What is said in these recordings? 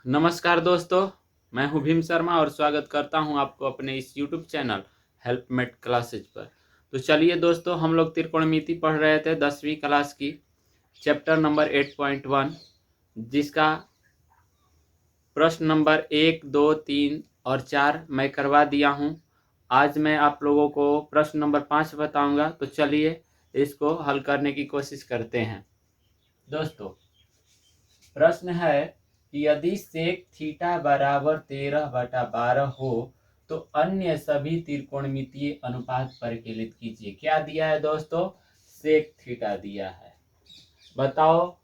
नमस्कार दोस्तों, मैं हूं भीम शर्मा और स्वागत करता हूं आपको अपने इस YouTube चैनल हेल्पमेट क्लासेज पर। तो चलिए दोस्तों, हम लोग त्रिकोणमिति पढ़ रहे थे 10वीं क्लास की चैप्टर नंबर 8.1, जिसका प्रश्न नंबर 1, 2, 3 और 4 मैं करवा दिया हूं। आज मैं आप लोगों को प्रश्न नंबर 5 बताऊंगा। तो चलिए इसको हल करने की कोशिश करते हैं। दोस्तों, प्रश्न है कि यदि सेक थीटा बराबर 13/12 हो तो अन्य सभी त्रिकोणमितीय अनुपात परिकलित कीजिए। क्या दिया है दोस्तों? सेक थीटा दिया है। बताओ,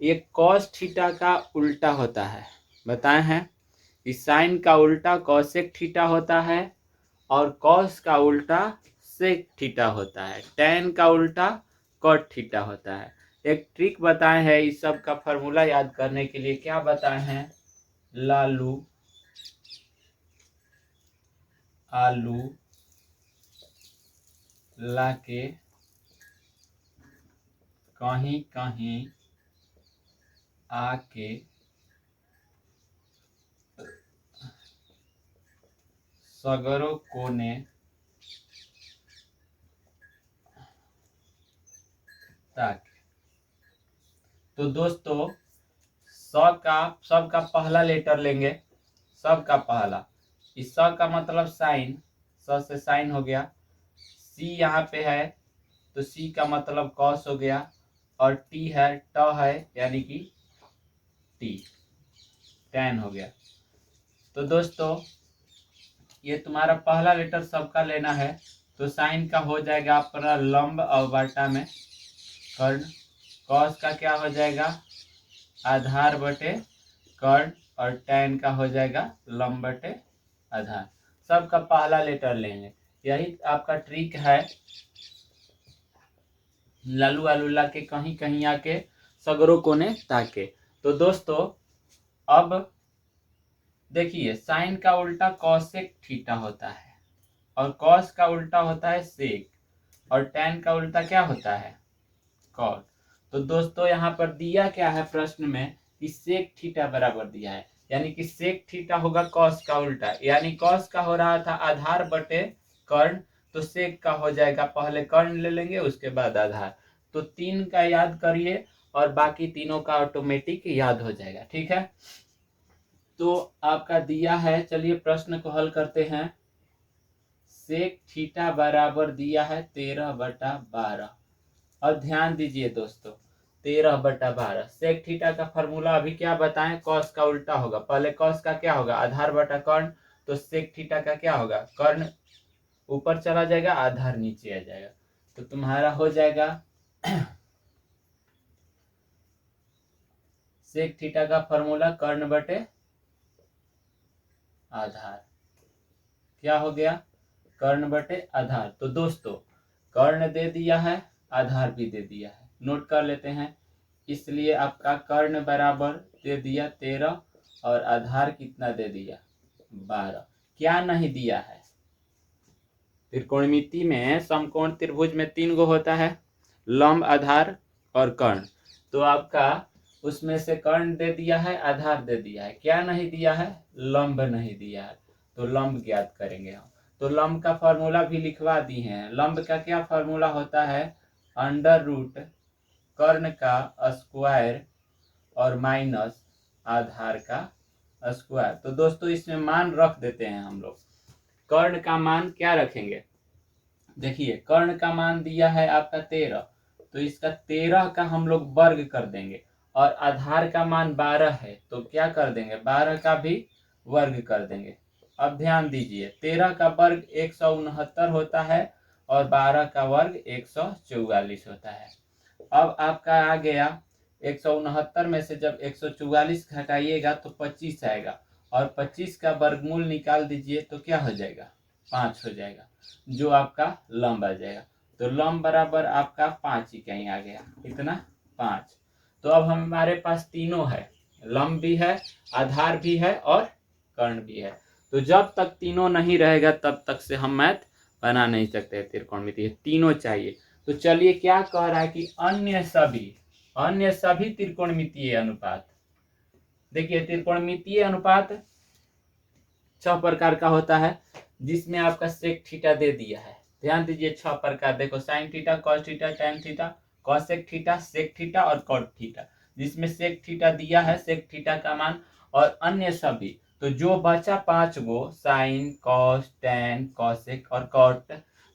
ये कॉस थीटा का उल्टा होता है। बताए हैं कि साइन का उल्टा कॉसेक थीटा होता है और कॉस का उल्टा सेक थीटा होता है। टैन का उल्टा कॉट थीटा होता है। एक ट्रिक बताए हैं इस सब का फॉर्मूला याद करने के लिए। क्या बताए हैं? लालू आलू लाके कहीं कहीं आके सगरो कोने ताके। तो दोस्तों, सब का पहला लेटर लेंगे। सब का पहला, इस स का मतलब साइन, स से साइन हो गया। सी यहाँ पे है तो सी का मतलब कॉस हो गया। और टी है, ट है, यानी कि टी, टैन हो गया। तो दोस्तों, ये तुम्हारा पहला लेटर सबका लेना है। तो साइन का हो जाएगा अपना लंब और बटा में कर्ण। कॉस का क्या हो जाएगा? आधार बटे कर्ण। और टैन का हो जाएगा लंब बटे आधार। सबका पहला लेटर लेंगे। यही आपका ट्रिक है। लालू आलू ला के कहीं कहीं आके सगरो कोने ताके। तो दोस्तों, अब देखिए, साइन का उल्टा कॉसेक थीटा होता है और कॉस का उल्टा होता है सेक और टैन का उल्टा क्या होता है? कॉट। तो दोस्तों, यहाँ पर दिया क्या है प्रश्न में कि सेक थीटा बराबर दिया है, यानी कि सेक थीटा होगा कॉस का उल्टा। यानी कॉस का हो रहा था आधार बटे कर्ण, तो सेक का हो जाएगा पहले कर्ण ले लेंगे उसके बाद आधार। तो 3 का याद करिए और बाकी तीनों का ऑटोमेटिक याद हो जाएगा। ठीक है, तो आपका दिया है। चलिए प्रश्न को हल करते हैं। सेक थीटा बराबर दिया है 13/12। और ध्यान दीजिए दोस्तों, 13/12 सेक थीटा का फॉर्मूला अभी क्या बताएं? कॉस का उल्टा होगा। पहले कॉस का क्या होगा? आधार बटा कर्ण। तो सेक थीटा का क्या होगा? कर्ण ऊपर चला जाएगा, आधार नीचे आ जाएगा। तो तुम्हारा हो जाएगा सेक थीटा का फॉर्मूला कर्ण बटे आधार। क्या हो गया? कर्ण बटे आधार। तो दोस्तों, कर्ण दे दिया है, आधार भी दे दिया है, नोट कर लेते हैं। इसलिए आपका कर्ण बराबर दे दिया 13 और आधार कितना दे दिया? 12। क्या नहीं दिया है? त्रिकोणमिति में समकोण त्रिभुज में 3 गो होता है, लंब, आधार और कर्ण। तो आपका उसमें से कर्ण दे दिया है, आधार दे दिया है। क्या नहीं दिया है? लंब नहीं दिया है। तो लंब ज्ञात करेंगे हम। तो लंब का फॉर्मूला भी लिखवा दी है। लंब का क्या फॉर्मूला होता है? अंडर रूट कर्ण का स्क्वायर और माइनस आधार का स्क्वायर। तो दोस्तों, इसमें मान रख देते हैं हम लोग। कर्ण का मान क्या रखेंगे? देखिए, कर्ण का मान दिया है आपका 13, तो इसका 13 का हम लोग वर्ग कर देंगे। और आधार का मान 12 है, तो क्या कर देंगे? 12 का भी वर्ग कर देंगे। अब ध्यान दीजिए, 13 का वर्ग 169 होता है और 12 का वर्ग 144 होता है। अब आपका आ गया 169 में से जब 144 घटाइएगा तो 25 आएगा और 25 का वर्गमूल निकाल दीजिए तो क्या हो जाएगा? 5 हो जाएगा, जो आपका लंब आ जाएगा। तो लंब बराबर आपका 5 इकाई आ गया। कितना? 5। तो अब हमारे पास तीनों है, लंब भी है, आधार भी है और कर्ण भी है। तो जब तक तीनों नहीं रहेगा तब तक से हम मैथ बना नहीं सकते। त्रिकोणमिति तीनों चाहिए। तो चलिए, क्या कह रहा है कि अन्य सभी त्रिकोणमितीय अनुपात, देखिए त्रिकोणमितीय अनुपात 6 प्रकार का होता है, जिसमें आपका सेक थीटा दे दिया है। ध्यान दीजिए 6 प्रकार, देखो sine theta, cos theta, tan theta, cosec theta, sec theta और कॉट थीटा। जिसमें सेक थीटा दिया है, सेक थीटा का मान, और अन्य सभी। तो जो बचा 5 गो, साइन, कॉस, टैन, कॉसेक और कॉट,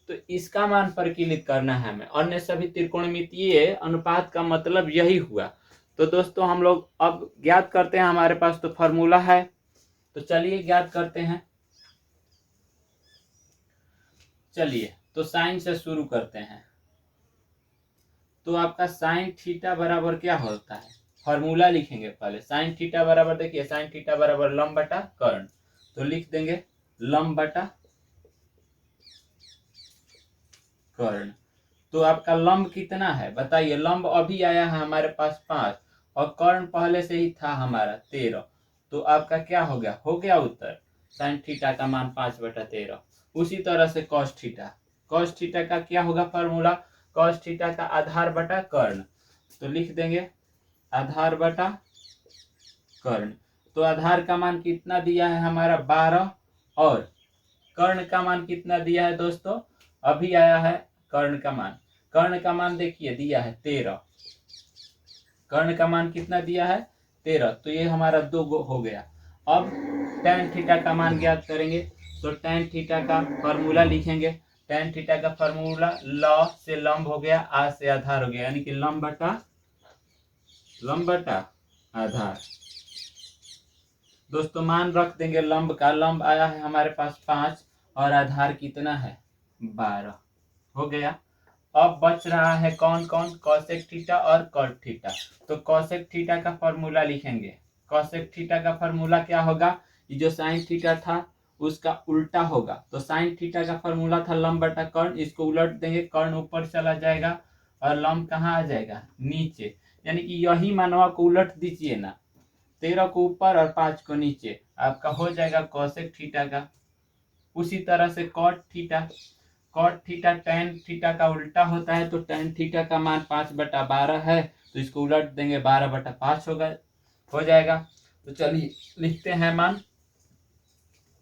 तो इसका मान परिकीलित करना है हमें। अन्य सभी त्रिकोणमितीय अनुपात का मतलब यही हुआ। तो दोस्तों हम लोग अब ज्ञात करते हैं, हमारे पास तो फॉर्मूला है, तो चलिए ज्ञात करते हैं। चलिए तो साइन से शुरू करते हैं। तो आपका साइन थीटा बराबर क्या होता है, फॉर्मूला लिखेंगे पहले। साइन थीटा बराबर, देखिए साइन थीटा बराबर लंब बटा कर्ण, तो लिख देंगे लंब बटा कर्ण। तो आपका लंब कितना है बताइए, लंब अभी आया है हमारे पास 5, और कर्ण पहले से ही था हमारा 13। तो आपका क्या हो गया उत्तर, साइन थीटा का मान 5/13। उसी तरह से कॉस थीटा, कॉस थीटा का क्या होगा फॉर्मूला, कॉस थीटा का आधार बटा कर्ण, तो लिख देंगे आधार बटा कर्ण। तो आधार का मान कितना दिया है हमारा 12, और कर्ण का मान कितना दिया है दोस्तों, अभी आया है कर्ण का मान। कर्ण का मान देखिए दिया है 13, कर्ण का मान कितना दिया है 13, तो ये हमारा 2 हो गया। अब tan थीटा का मान ज्ञात करेंगे, तो tan थीटा का फॉर्मूला लिखेंगे। tan थीटा का फॉर्मूला ल से लंब हो गया, आ से आधार हो गया, यानी कि लंब बटा आधार। दोस्तों मान रख देंगे लंब का, लंब आया है हमारे पास 5, और आधार कितना है 12 हो गया। अब बच रहा है कौन कौन, कॉसेक थीटा और कॉट थीटा। तो कॉसेक थीटा का फॉर्मूला लिखेंगे। कॉसेक थीटा का फॉर्मूला क्या होगा, ये जो साइन थीटा था उसका उल्टा होगा। तो साइन थीटा का फॉर्मूला था लंब बटा कर्ण, इसको उलट देंगे, कर्ण ऊपर चला जाएगा और लंब कहाँ आ जाएगा नीचे, यानी कि यही मानवा को उलट दीजिए ना, 13 को ऊपर और 5 को नीचे, आपका हो जाएगा कॉसेक थीटा का। उसी तरह से cot theta, cot theta tan theta का उल्टा होता है, तो टैन थीटा का मान 5/12 है, तो इसको उलट देंगे 12/5 होगा, हो जाएगा। तो चलिए लिखते हैं मान,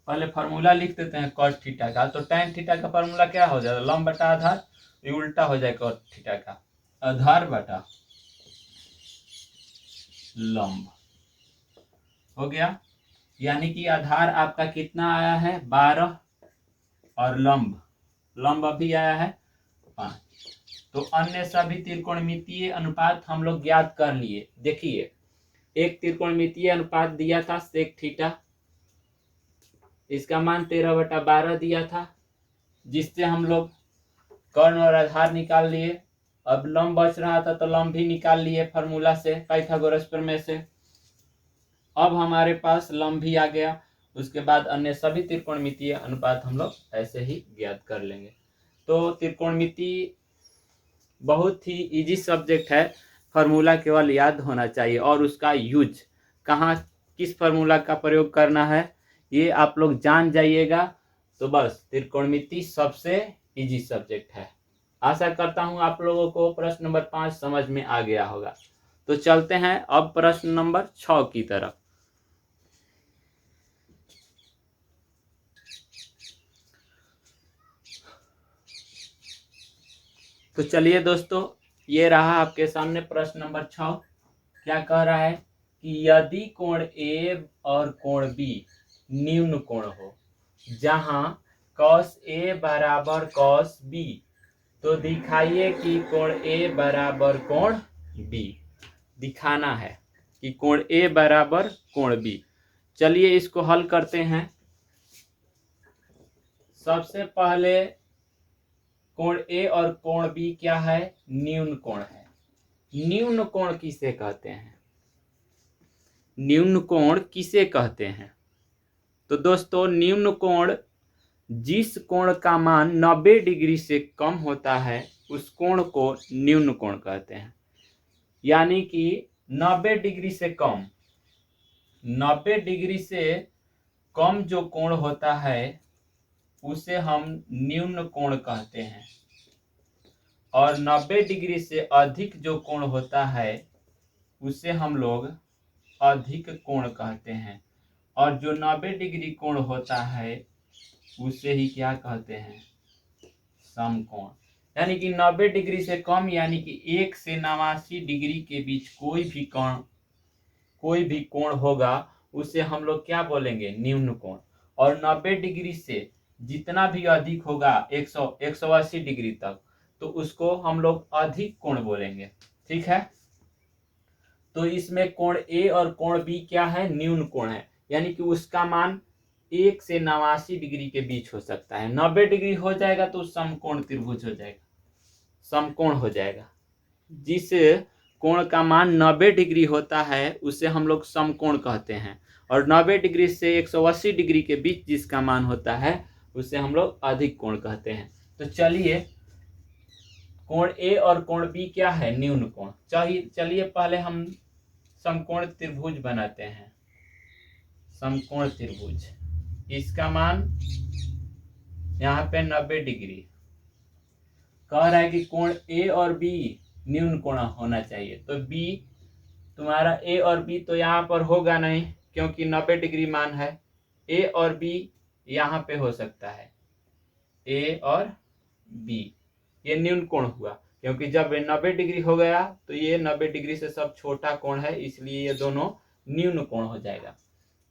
पहले फॉर्मूला लिख देते हैं कॉट थीटा का। तो टैन थीटा का फॉर्मूला क्या हो जाएगा, लंब बटा आधार, ये उल्टा हो जाएगा कॉट थीटा का, आधार बटा लंब हो गया। यानी कि आधार आपका कितना आया है 12, और लंब अभी आया है 5। तो अन्य सभी त्रिकोणमितीय अनुपात हम लोग ज्ञात कर लिए। देखिए एक त्रिकोणमितीय अनुपात दिया था सेक थीटा, इसका मान 13/12 दिया था, जिससे हम लोग कर्ण और आधार निकाल लिए। अब लंब बच रहा था, तो लंब भी निकाल लिए फॉर्मूला से, पाइथागोरस प्रमेय से। अब हमारे पास लंब भी आ गया, उसके बाद अन्य सभी त्रिकोणमितीय अनुपात हम लोग ऐसे ही ज्ञात कर लेंगे। तो त्रिकोणमिति बहुत ही इजी सब्जेक्ट है, फार्मूला केवल याद होना चाहिए, और उसका यूज कहाँ, किस फार्मूला का प्रयोग करना है, ये आप लोग जान जाइएगा, तो बस त्रिकोणमिति सबसे इजी सब्जेक्ट है। आशा करता हूँ आप लोगों को प्रश्न नंबर 5 समझ में आ गया होगा। तो चलते हैं अब प्रश्न नंबर 6 की तरफ। तो चलिए दोस्तों, ये रहा आपके सामने प्रश्न नंबर 6। क्या कह रहा है कि यदि कोण ए और कोण बी निम्न कोण हो, जहां cos ए बराबर cos बी, तो दिखाइए कि कोण ए बराबर कोण बी। दिखाना है कि कोण ए बराबर कोण बी। चलिए इसको हल करते हैं। सबसे पहले कोण ए और कोण बी क्या है, न्यून कोण है। न्यून कोण किसे कहते हैं, न्यून कोण किसे कहते हैं, तो दोस्तों न्यून कोण जिस कोण का मान 90 डिग्री से कम होता है, उस कोण को न्यून कोण कहते हैं। यानी कि 90 डिग्री से कम, 90 डिग्री से कम जो कोण होता है उसे हम न्यून कोण कहते हैं, और 90 डिग्री से अधिक जो कोण होता है उसे हम लोग अधिक कोण कहते हैं, और जो 90 डिग्री कोण होता है उसे ही क्या कहते हैं, समकोण। यानी कि 90 डिग्री से कम यानी कि 1 से 89 डिग्री के बीच कोई भी कोण होगा उसे हम लोग क्या बोलेंगे, न्यून कोण। और 90 डिग्री से जितना भी अधिक होगा 180 डिग्री तक, तो उसको हम लोग अधिक कोण बोलेंगे। ठीक है, तो इसमें कोण ए और कोण बी क्या है, न्यून कोण है, यानी कि उसका मान 1 से 89 डिग्री के बीच हो सकता है। 90 डिग्री हो जाएगा तो समकोण त्रिभुज हो जाएगा, समकोण हो जाएगा। जिस कोण का मान 90 डिग्री होता है उसे हम लोग समकोण कहते हैं, और 90 डिग्री से 180 डिग्री के बीच जिसका मान होता है उसे हम लोग अधिक कोण कहते हैं। तो चलिए, कोण ए और कोण बी क्या है, न्यून कोण। चलिए पहले हम समकोण त्रिभुज बनाते हैं। समकोण त्रिभुज, इसका मान यहाँ पे 90 डिग्री कह रहा है कि कोण ए और बी न्यून कोण होना चाहिए। तो बी तुम्हारा ए और बी तो यहाँ पर होगा नहीं क्योंकि 90 डिग्री मान है। ए और बी यहाँ पे हो सकता है, ए और बी ये न्यून कोण हुआ, क्योंकि जब 90 डिग्री हो गया तो ये 90 डिग्री से सब छोटा कोण है, इसलिए ये दोनों न्यून कोण हो जाएगा।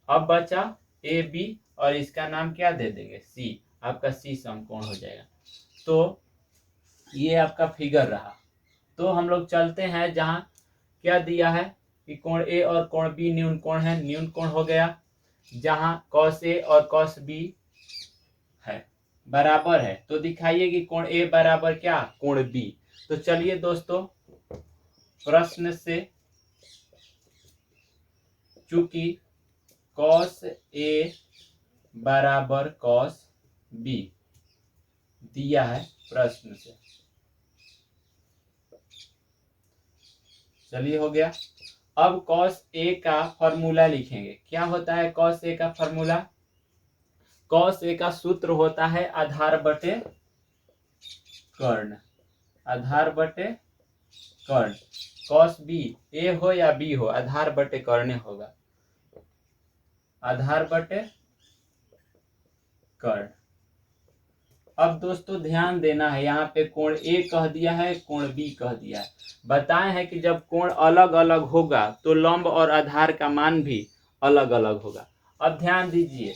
अब बचा ए बी, और इसका नाम क्या दे देंगे, सी। आपका सी समकोण हो जाएगा। तो ये आपका फिगर रहा। तो हम लोग चलते हैं जहाँ क्या दिया है कि कोण ए और कोण बी न्यून कोण है, न्यून कोण हो गया। जहाँ कॉस ए और कॉस बी है बराबर है, तो दिखाइए कि कोण ए बराबर क्या, कोण बी। तो चलिए दोस्तों, प्रश्न से चूंकि कॉस ए बराबर कॉस बी दिया है प्रश्न से, चलिए हो गया। अब कॉस ए का फॉर्मूला लिखेंगे। क्या होता है कॉस ए का फॉर्मूला, कॉस ए का सूत्र होता है आधार बटे कर्ण, आधार बटे कर्ण। कॉस बी ए हो या बी हो, आधार बटे कर्ण होगा, आधार बटे कर्ण। अब दोस्तों ध्यान देना है, यहाँ पे कोण ए कह दिया है, कोण बी कह दिया है। बताए हैं कि जब कोण अलग अलग होगा तो लंब और आधार का मान भी अलग अलग होगा। अब ध्यान दीजिए,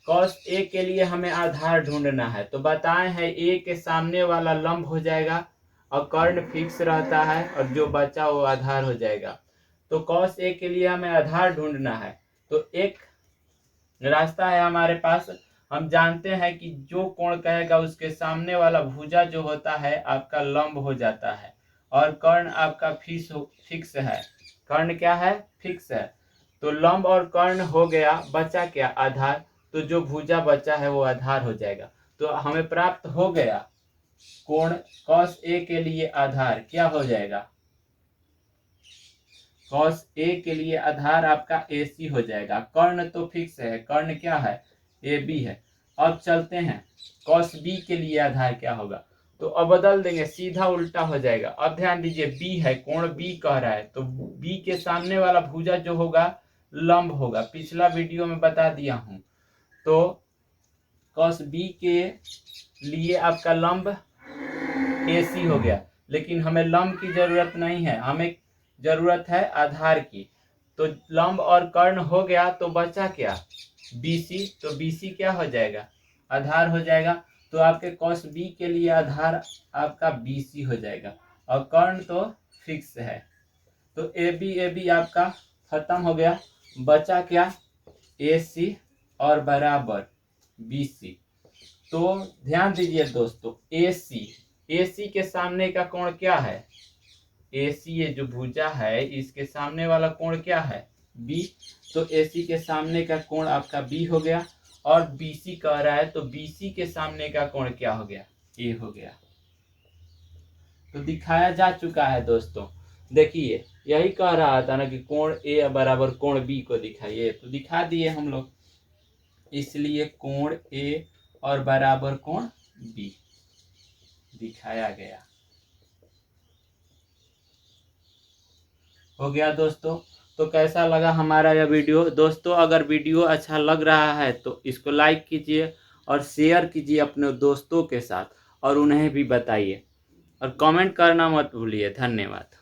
कॉस ए के लिए हमें आधार ढूंढना है, तो बताए हैं ए के सामने वाला लंब हो जाएगा और कर्ण फिक्स रहता है और जो बचा वो आधार हो जाएगा। तो कॉस ए के लिए हमें आधार ढूंढना है, तो एक रास्ता है हमारे पास। हम जानते हैं कि जो कोण कहेगा उसके सामने वाला भुजा जो होता है आपका लंब हो जाता है, और कर्ण आपका फिक्स है। कर्ण क्या है, फिक्स है। तो लंब और कर्ण हो गया, बचा क्या, आधार। तो जो भुजा बचा है वो आधार हो जाएगा। तो हमें प्राप्त हो गया कोण कॉस ए के लिए आधार क्या हो जाएगा, कॉस ए के लिए आधार आपका ए सी हो जाएगा। कर्ण तो फिक्स है, कर्ण क्या है, ए बी है। अब चलते हैं कॉस बी के लिए आधार क्या होगा, तो अब बदल देंगे, सीधा उल्टा हो जाएगा। अब ध्यान दीजिए, बी है, कोण बी कह रहा है, तो बी के सामने वाला भुजा जो होगा लंब होगा, पिछला वीडियो में बता दिया हूं। तो कॉस बी के लिए आपका लंब ए सी हो गया, लेकिन हमें लंब की जरूरत नहीं है, हमें जरूरत है आधार की। तो लंब और कर्ण हो गया, तो बचा क्या, बीसी। तो बीसी क्या हो जाएगा, आधार हो जाएगा। तो आपके कॉस बी के लिए आधार आपका बीसी हो जाएगा, और कर्ण तो फिक्स है। तो ए बी आपका खत्म हो गया, बचा क्या, ए सी और बराबर बीसी। तो ध्यान दीजिए दोस्तों, ए सी के सामने का कोण क्या है, ए सी ये जो भुजा है इसके सामने वाला कोण क्या है, बी। तो ए सी के सामने का कोण आपका बी हो गया, और बी सी कह रहा है, तो बी सी के सामने का कोण क्या हो गया, ए हो गया। तो दिखाया जा चुका है दोस्तों। देखिए यही कह रहा था ना कि कोण ए बराबर कोण बी को दिखाइए, तो दिखा दिए हम लोग। इसलिए कोण ए और बराबर कोण बी दिखाया गया। हो गया दोस्तों। तो कैसा लगा हमारा यह वीडियो दोस्तों? अगर वीडियो अच्छा लग रहा है तो इसको लाइक कीजिए और शेयर कीजिए अपने दोस्तों के साथ और उन्हें भी बताइए और कमेंट करना मत भूलिए। धन्यवाद।